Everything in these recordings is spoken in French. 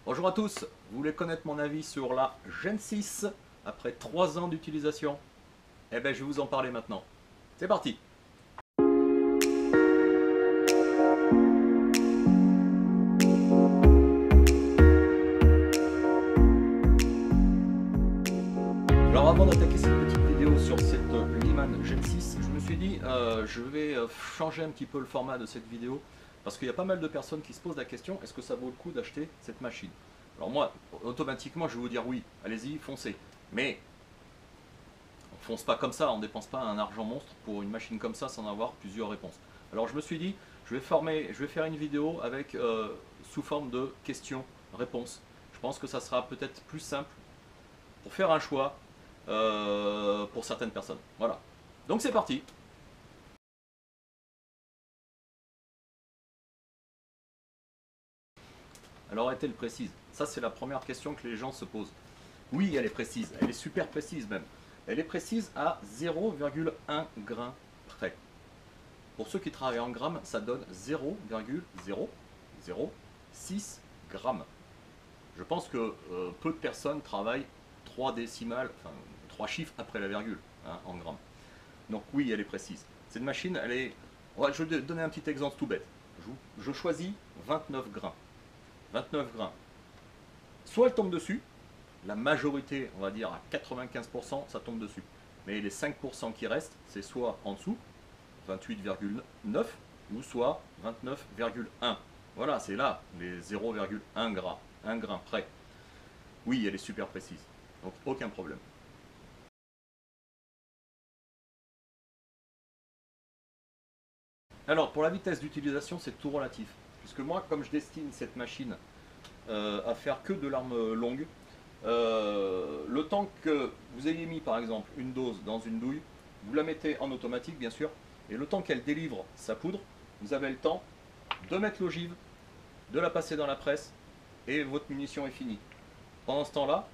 Bonjour à tous, vous voulez connaître mon avis sur la Gen 6 après 3 ans d'utilisation? Eh bien je vais vous en parler maintenant. C'est parti! Alors avant d'attaquer cette petite vidéo sur cette Lyman Gen 6, je me suis dit je vais changer un petit peu le format de cette vidéo parce qu'il y a pas mal de personnes qui se posent la question, est-ce que ça vaut le coup d'acheter cette machine? Alors moi, automatiquement je vais vous dire oui, allez-y, foncez. Mais on fonce pas comme ça, on dépense pas un argent monstre pour une machine comme ça sans avoir plusieurs réponses. Alors je me suis dit, je vais faire une vidéo avec sous forme de questions-réponses. Je pense que ça sera peut-être plus simple pour faire un choix pour certaines personnes. Voilà. Donc c'est parti. Alors est-elle précise? Ça c'est la première question que les gens se posent. Oui, elle est précise, elle est super précise même. Elle est précise à 0,1 grain près. Pour ceux qui travaillent en grammes, ça donne 0,006 grammes. Je pense que peu de personnes travaillent 3 décimales, enfin 3 chiffres après la virgule, hein, en grammes. Donc oui, elle est précise. Cette machine, elle est... je vais donner un petit exemple tout bête. Je choisis 29 grains. 29 grains. Soit elle tombe dessus, la majorité, on va dire à 95%, ça tombe dessus. Mais les 5% qui restent, c'est soit en dessous, 28,9, ou soit 29,1. Voilà, c'est là les 0,1 gras, 1 grain près. Oui, elle est super précise, donc aucun problème. Alors, pour la vitesse d'utilisation, c'est tout relatif. Puisque moi, comme je destine cette machine à faire que de l'arme longue, le temps que vous ayez mis, par exemple, une dose dans une douille, vous la mettez en automatique, bien sûr, et le temps qu'elle délivre sa poudre, vous avez le temps de mettre l'ogive, de la passer dans la presse, et votre munition est finie. Pendant ce temps-là,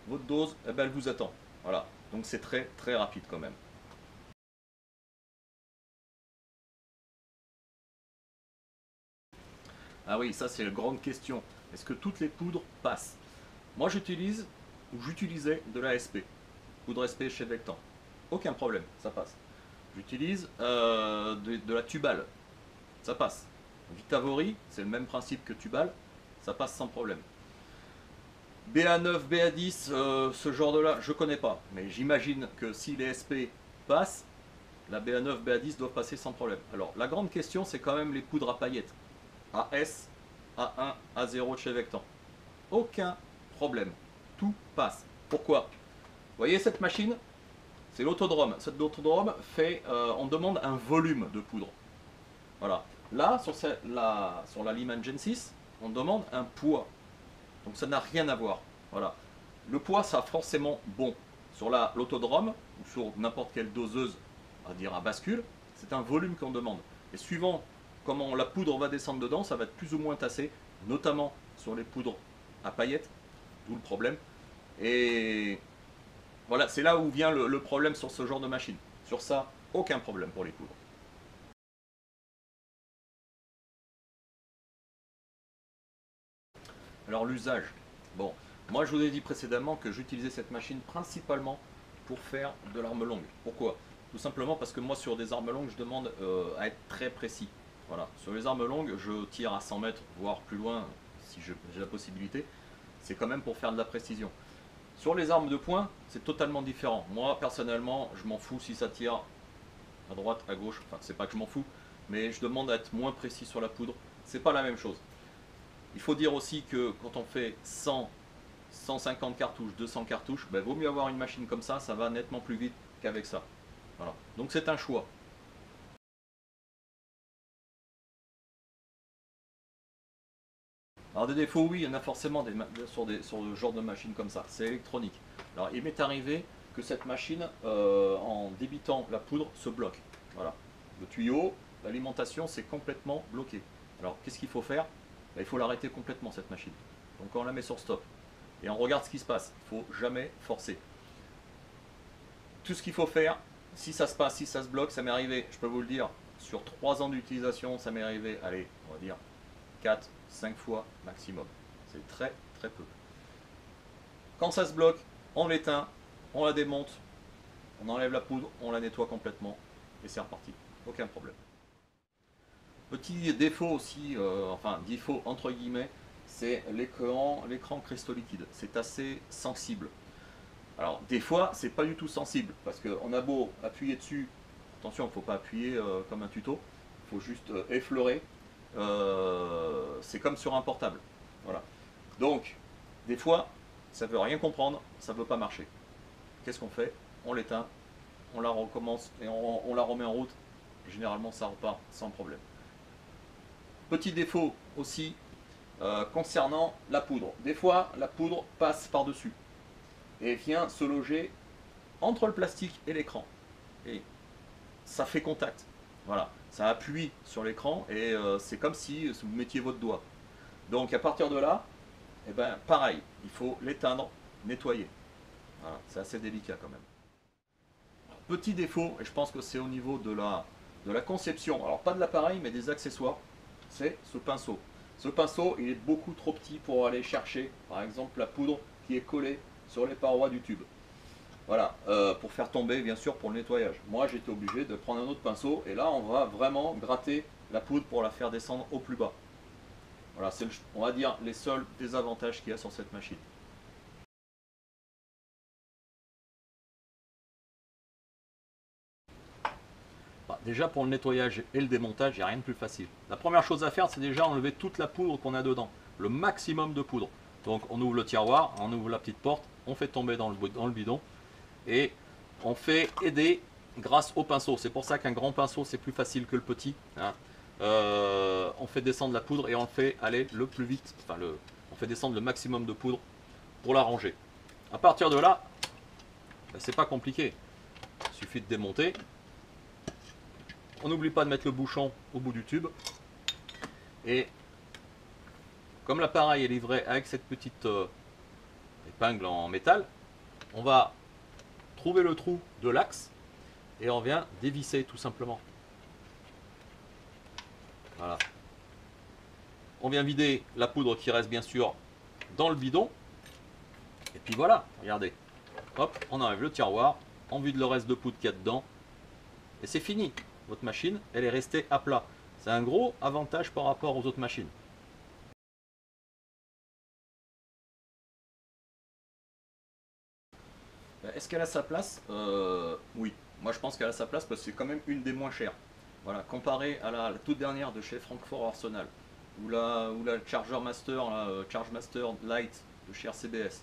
votre dose, eh ben, elle vous attend. Voilà, donc c'est très très rapide quand même. Ah oui, ça c'est la grande question. Est-ce que toutes les poudres passent? Moi j'utilise, ou j'utilisais de la SP, poudre SP chez Vectan. Aucun problème, ça passe. J'utilise de la Tubal, ça passe. Vitavori, c'est le même principe que Tubal, ça passe sans problème. BA9, BA10, ce genre de là, je connais pas. Mais j'imagine que si les SP passent, la BA9, BA10 doivent passer sans problème. Alors la grande question, c'est quand même les poudres à paillettes. AS, A1, A0 de chez Vectan. Aucun problème. Tout passe. Pourquoi? Vous voyez cette machine? C'est l'autodrome. Cet autodrome fait, on demande un volume de poudre. Voilà. Là, sur la Lyman Gen 6, on demande un poids. Donc ça n'a rien à voir. Voilà. Le poids, ça forcément bon. Sur l'autodrome, ou sur n'importe quelle doseuse, on va dire à bascule, c'est un volume qu'on demande. Et suivant comment la poudre va descendre dedans, ça va être plus ou moins tassé, notamment sur les poudres à paillettes, d'où le problème. Et voilà, c'est là où vient le problème sur ce genre de machine. Sur ça, aucun problème pour les poudres. Alors l'usage, bon, moi je vous ai dit précédemment que j'utilisais cette machine principalement pour faire de l'arme longue. Pourquoi? Tout simplement parce que moi sur des armes longues je demande à être très précis. Voilà. Sur les armes longues je tire à 100 mètres, voire plus loin si j'ai la possibilité. C'est quand même pour faire de la précision. Sur les armes de poing, c'est totalement différent. Moi personnellement, je m'en fous si ça tire à droite, à gauche. Enfin, c'est pas que je m'en fous, mais je demande à être moins précis sur la poudre. C'est pas la même chose. Il faut dire aussi que quand on fait 100, 150 cartouches, 200 cartouches, ben, vaut mieux avoir une machine comme ça va nettement plus vite qu'avec ça. Voilà. Donc c'est un choix. Alors des défauts, oui, il y en a forcément sur le genre de machine comme ça. C'est électronique. Alors il m'est arrivé que cette machine, en débitant la poudre, se bloque. Voilà. Le tuyau, l'alimentation, c'est complètement bloqué. Alors qu'est-ce qu'il faut faire? Ben, il faut l'arrêter complètement cette machine. Donc on la met sur stop. Et on regarde ce qui se passe. Il ne faut jamais forcer. Tout ce qu'il faut faire, si ça se passe, si ça se bloque, ça m'est arrivé, je peux vous le dire, sur 3 ans d'utilisation, ça m'est arrivé, allez, on va dire 4, 5 fois maximum. C'est très très peu. Quand ça se bloque, on l'éteint, on la démonte, on enlève la poudre, on la nettoie complètement et c'est reparti. Aucun problème. Petit défaut aussi, enfin défaut entre guillemets, c'est l'écran cristaux liquide. C'est assez sensible. Alors des fois, c'est pas du tout sensible parce qu'on a beau appuyer dessus, attention, il ne faut pas appuyer comme un tuto, il faut juste effleurer. C'est comme sur un portable. Voilà. Donc, des fois, ça veut rien comprendre, ça ne veut pas marcher. Qu'est-ce qu'on fait? On l'éteint, on la recommence et on la remet en route. Généralement, ça repart sans problème. Petit défaut aussi concernant la poudre. Des fois, la poudre passe par-dessus et vient se loger entre le plastique et l'écran. Et ça fait contact. Voilà, ça appuie sur l'écran et c'est comme si vous mettiez votre doigt. Donc à partir de là, eh ben, pareil, il faut l'éteindre, nettoyer. Voilà, c'est assez délicat quand même. Petit défaut, et je pense que c'est au niveau de la conception, alors pas de l'appareil mais des accessoires, c'est ce pinceau. Ce pinceau, il est beaucoup trop petit pour aller chercher, par exemple, la poudre qui est collée sur les parois du tube. Voilà, pour faire tomber, bien sûr, pour le nettoyage. Moi, j'étais obligé de prendre un autre pinceau, et là, on va vraiment gratter la poudre pour la faire descendre au plus bas. Voilà, c'est, on va dire, les seuls désavantages qu'il y a sur cette machine. Déjà, pour le nettoyage et le démontage, il n'y a rien de plus facile. La première chose à faire, c'est déjà enlever toute la poudre qu'on a dedans, le maximum de poudre. Donc, on ouvre le tiroir, on ouvre la petite porte, on fait tomber dans le bidon, et on fait aider grâce au pinceau. C'est pour ça qu'un grand pinceau c'est plus facile que le petit, hein. On fait descendre la poudre et on fait aller le plus vite, enfin on fait descendre le maximum de poudre pour la ranger. À partir de là, ben, c'est pas compliqué, il suffit de démonter. On n'oublie pas de mettre le bouchon au bout du tube, et comme l'appareil est livré avec cette petite épingle en métal, on va trouver le trou de l'axe et on vient dévisser tout simplement. Voilà. On vient vider la poudre qui reste bien sûr dans le bidon. Et puis voilà, regardez. Hop, on enlève le tiroir, on vide le reste de poudre qu'il y a dedans. Et c'est fini. Votre machine, elle est restée à plat. C'est un gros avantage par rapport aux autres machines. Est-ce qu'elle a sa place? Oui, moi je pense qu'elle a sa place parce que c'est quand même une des moins chères. Voilà, comparé à la toute dernière de chez Francfort Arsenal, ou la Charger Master, Charge Master Lite de chez RCBS,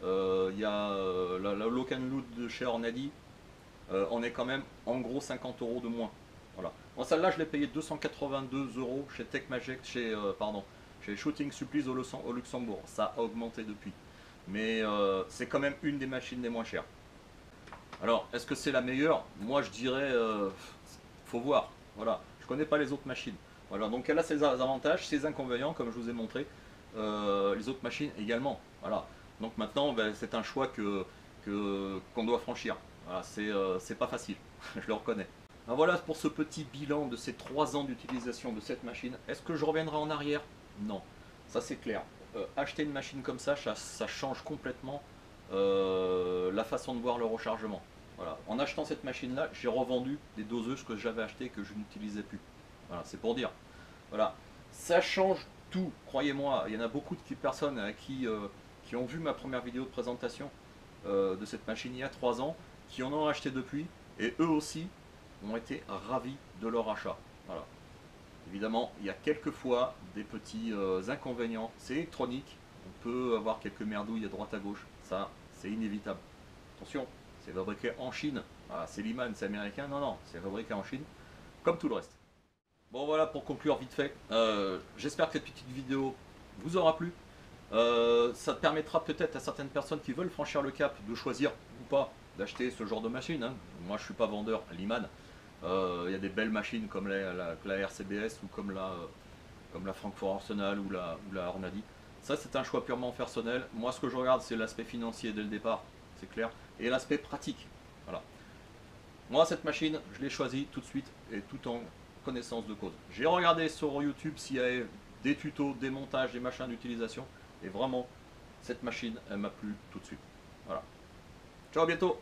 il y a la Lock and Load de chez Ornadi, on est quand même en gros 50 € de moins. Voilà. Moi celle-là je l'ai payé 282 € chez Tech Magic, chez Shooting Supplies au Luxembourg. Ça a augmenté depuis. Mais c'est quand même une des machines les moins chères. Alors, est-ce que c'est la meilleure? Moi, je dirais, faut voir. Voilà, je connais pas les autres machines. Voilà, donc elle a ses avantages, ses inconvénients, comme je vous ai montré. Les autres machines également. Voilà. Donc maintenant, ben, c'est un choix qu'on doit franchir. Voilà, c'est pas facile, je le reconnais. Alors voilà pour ce petit bilan de ces 3 ans d'utilisation de cette machine. Est-ce que je reviendrai en arrière? Non, ça c'est clair. Acheter une machine comme ça change complètement la façon de voir le rechargement. Voilà. En achetant cette machine là, j'ai revendu des doseuses que j'avais achetées et que je n'utilisais plus. Voilà, c'est pour dire. Voilà. Ça change tout, croyez-moi. Il y en a beaucoup de personnes qui ont vu ma première vidéo de présentation de cette machine il y a 3 ans, qui en ont acheté depuis, et eux aussi ont été ravis de leur achat. Voilà. Évidemment, il y a quelquefois des petits inconvénients. C'est électronique, on peut avoir quelques merdouilles à droite à gauche. Ça, c'est inévitable. Attention, c'est fabriqué en Chine. Ah, c'est Liman, c'est américain. Non, non, c'est fabriqué en Chine, comme tout le reste. Bon, voilà pour conclure vite fait. J'espère que cette petite vidéo vous aura plu. Ça permettra peut-être à certaines personnes qui veulent franchir le cap de choisir ou pas d'acheter ce genre de machine, hein. Moi, je suis pas vendeur Liman. Il y a des belles machines comme la RCBS ou comme la Francfort Arsenal ou la Ornadi. Ça, c'est un choix purement personnel. Moi, ce que je regarde, c'est l'aspect financier dès le départ, c'est clair, et l'aspect pratique. Voilà. Moi, cette machine, je l'ai choisie tout de suite et tout en connaissance de cause. J'ai regardé sur YouTube s'il y avait des tutos, des montages, des machins d'utilisation. Et vraiment, cette machine, elle m'a plu tout de suite. Voilà. Ciao, à bientôt.